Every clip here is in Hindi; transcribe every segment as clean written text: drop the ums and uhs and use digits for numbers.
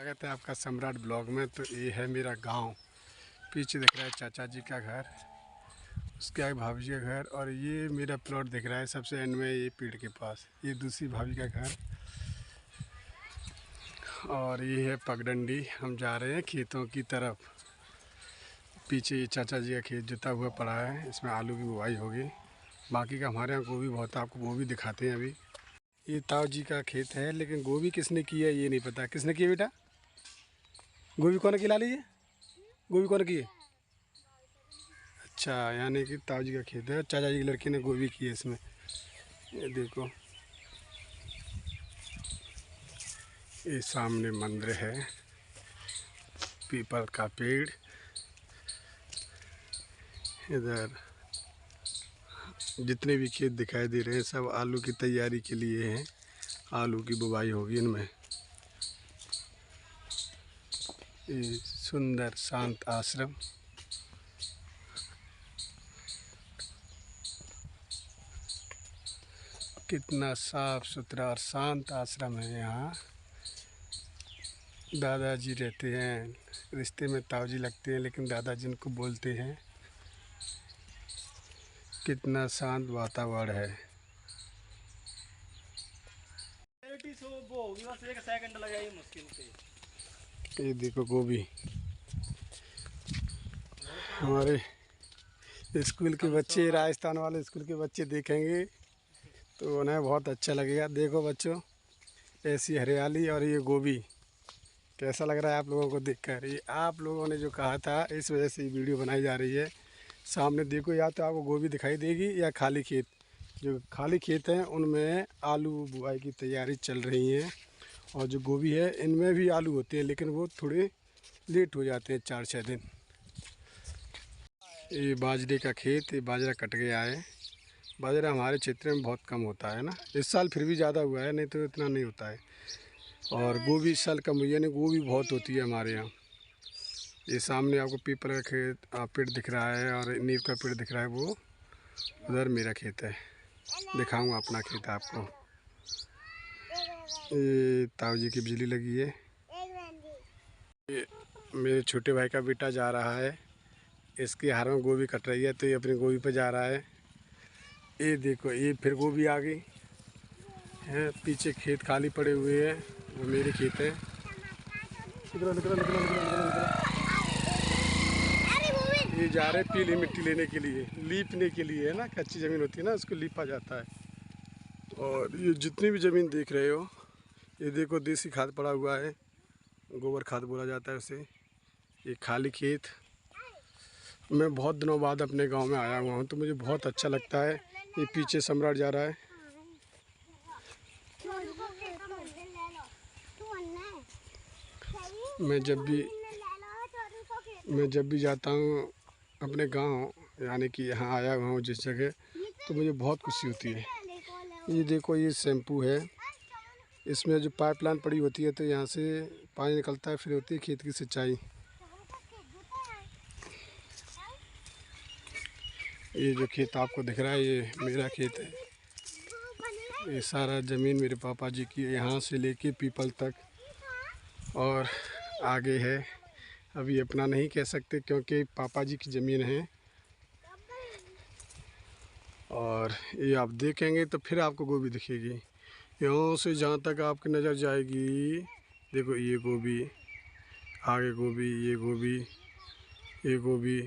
स्वागत है आपका सम्राट ब्लॉग में। तो ये है मेरा गांव। पीछे दिख रहा है चाचा जी का घर, उसके आगे भाभी जी का घर, और ये मेरा प्लॉट दिख रहा है सबसे एंड में, ये पेड़ के पास ये दूसरी भाभी का घर। और ये है पगडंडी। हम जा रहे हैं खेतों की तरफ। पीछे ये चाचा जी का खेत जुता हुआ पड़ा है, इसमें आलू की बुवाई होगी। बाकी का हमारे यहाँ गोभी बहुत है, आपको गोभी दिखाते हैं। अभी ये ताऊ जी का खेत है, लेकिन गोभी किसने की है ये नहीं पता। किसने की है बेटा? गोभी कौन की ला लीजिए? गोभी कौन की है? अच्छा, यानी कि ताऊ जी का खेत है। चाचा जी की लड़की ने गोभी की है इसमें। ये देखो, ये सामने मंदिर है, पीपल का पेड़। इधर जितने भी खेत दिखाई दे रहे हैं सब आलू की तैयारी के लिए हैं। आलू की बुवाई होगी इनमें। ये सुंदर शांत आश्रम। कितना साफ सुथरा और शांत आश्रम है यहाँ। दादाजी रहते हैं, रिश्ते में ताऊजी लगते हैं, लेकिन दादाजी इनको बोलते हैं। कितना शांत वातावरण है। ये देखो गोभी। हमारे स्कूल के बच्चे, राजस्थान वाले स्कूल के बच्चे देखेंगे तो उन्हें बहुत अच्छा लगेगा। देखो बच्चों, ऐसी हरियाली और ये गोभी कैसा लग रहा है आप लोगों को देखकर? ये आप लोगों ने जो कहा था, इस वजह से ये वीडियो बनाई जा रही है। सामने देखो, या तो आपको गोभी दिखाई देगी या खाली खेत। जो खाली खेत हैं उनमें आलू बुआई की तैयारी चल रही है, और जो गोभी है इनमें भी आलू होते हैं, लेकिन वो थोड़े लेट हो जाते हैं, 4-6 दिन। ये बाजरे का खेत, ये बाजरा कट गया है। बाजरा हमारे क्षेत्र में बहुत कम होता है ना। इस साल फिर भी ज़्यादा हुआ है, नहीं तो इतना नहीं होता है। और गोभी इस साल कम हुई है, नहीं गोभी बहुत होती है हमारे यहाँ। ये सामने आपको पीपल का खेत पेड़ दिख रहा है, और नीम का पेड़ दिख रहा है, वो उधर मेरा खेत है। दिखाऊंगा अपना खेत आपको। ये ताऊ जी की बिजली लगी है। ये मेरे छोटे भाई का बेटा जा रहा है, इसके हाथ में गोभी कट रही है, तो ये अपनी गोभी पे जा रहा है। ये देखो, ये फिर गोभी आ गई है। पीछे खेत खाली पड़े हुए हैं, वो मेरे खेत है। निकलो निकलो निकलो निकलो निकलो निकलो। ये जा रहे पीली मिट्टी लेने के लिए, लीपने के लिए, है ना। कच्ची ज़मीन होती है ना, उसको लीपा जाता है। और ये जितनी भी ज़मीन देख रहे हो, ये देखो देसी खाद पड़ा हुआ है, गोबर खाद बोला जाता है उसे। ये खाली खेत। मैं बहुत दिनों बाद अपने गांव में आया हुआ हूँ, तो मुझे बहुत अच्छा लगता है। ये पीछे सम्राट जा रहा है। मैं जब भी जाता हूँ अपने गांव, यानी कि यहाँ आया हुआ हूँ जिस जगह, तो मुझे बहुत खुशी होती है। ये देखो, ये शैम्पू है। इसमें जो पाइपलाइन पड़ी होती है, तो यहाँ से पानी निकलता है, फिर होती है खेत की सिंचाई। ये जो खेत आपको दिख रहा है, ये मेरा खेत है। ये सारा ज़मीन मेरे पापा जी की है, यहाँ से लेके पीपल तक, और आगे है। अभी अपना नहीं कह सकते क्योंकि पापा जी की ज़मीन है। और ये आप देखेंगे तो फिर आपको गोभी दिखेगी। यहाँ से जहाँ तक आपकी नज़र जाएगी, देखो ये गोभी, आगे गोभी, ये गोभी, ये गोभी,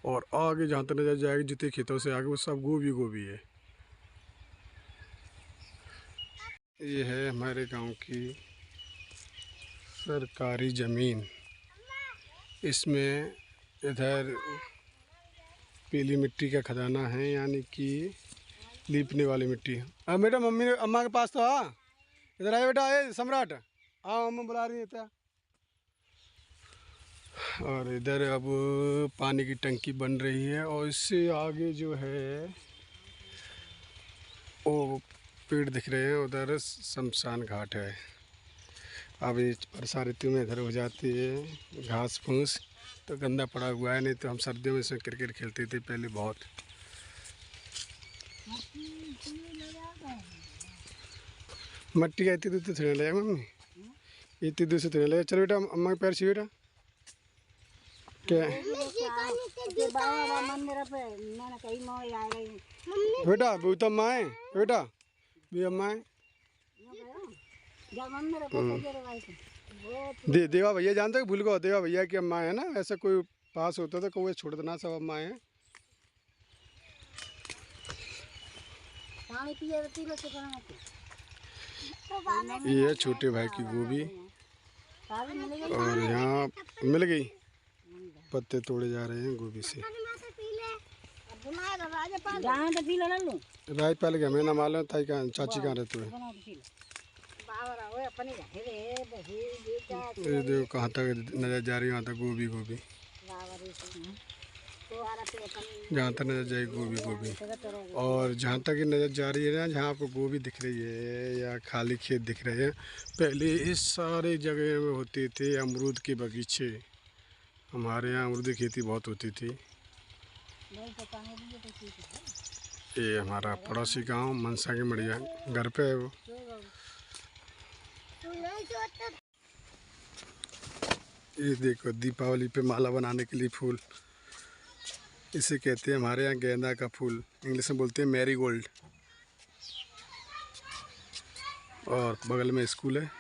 और आगे जहाँ तक नज़र जाएगी जितने खेतों से आगे, वो सब गोभी गोभी है। ये है हमारे गांव की सरकारी ज़मीन। इसमें इधर पीली मिट्टी का खजाना है, यानी कि लीपने वाली मिट्टी। हाँ बेटा, मम्मी ने अम्मा के पास तो आ, इधर आए बेटा, आए सम्राट, हाँ अम्मा बुला रही है था। और इधर अब पानी की टंकी बन रही है, और इससे आगे जो है वो पेड़ दिख रहे हैं, उधर शमशान घाट है। अब ये वर्षा ऋतु में इधर हो जाती है घास फूस, तो गंदा पड़ा हुआ है। नहीं तो हम सर्दियों में इसमें क्रिकेट खेलते थे पहले बहुत। मट्टी का इतनी दूर तो थोड़ी लगा मम्मी, इतनी दूर से तो नहीं लगे। चलो बेटा अम्मा के पैर छू बेटा। क्या बेटा वो तो अम्मा है बेटा, भी अम्मा है। देवा भैया जानते हो, भूल गए देवा भैया की अम्मा है ना, ऐसा कोई पास होता तो कोई छोड़ देना, सब अम्मा है। ये है छोटे भाई की गोभी, और यहाँ मिल गई, पत्ते तोड़े जा रहे हैं गोभी से। राय पहले हमें ना मालूम था कहाँ चाची कहाँ रहते हुए। ये देखो कहाँ तक नजर जा रही है, वहाँ तक गोभी गोभी, जहाँ तक नजर जाएगी गोभी गोभी। और जहाँ तक ये नजर जा रही है ना, जहाँ आपको गोभी दिख रही है या खाली खेत दिख रहे हैं, पहले इस सारे जगह में होते थे अमरूद के बगीचे। हमारे यहाँ अमरूद की खेती बहुत होती थी। ये हमारा पड़ोसी गांव मनसा के मड़िया घर पे है वो। ये देखो दीपावली पे माला बनाने के लिए फूल, इसे कहते हैं हमारे यहाँ गेंदा का फूल, इंग्लिश में बोलते हैं मैरीगोल्ड। और बगल में स्कूल है।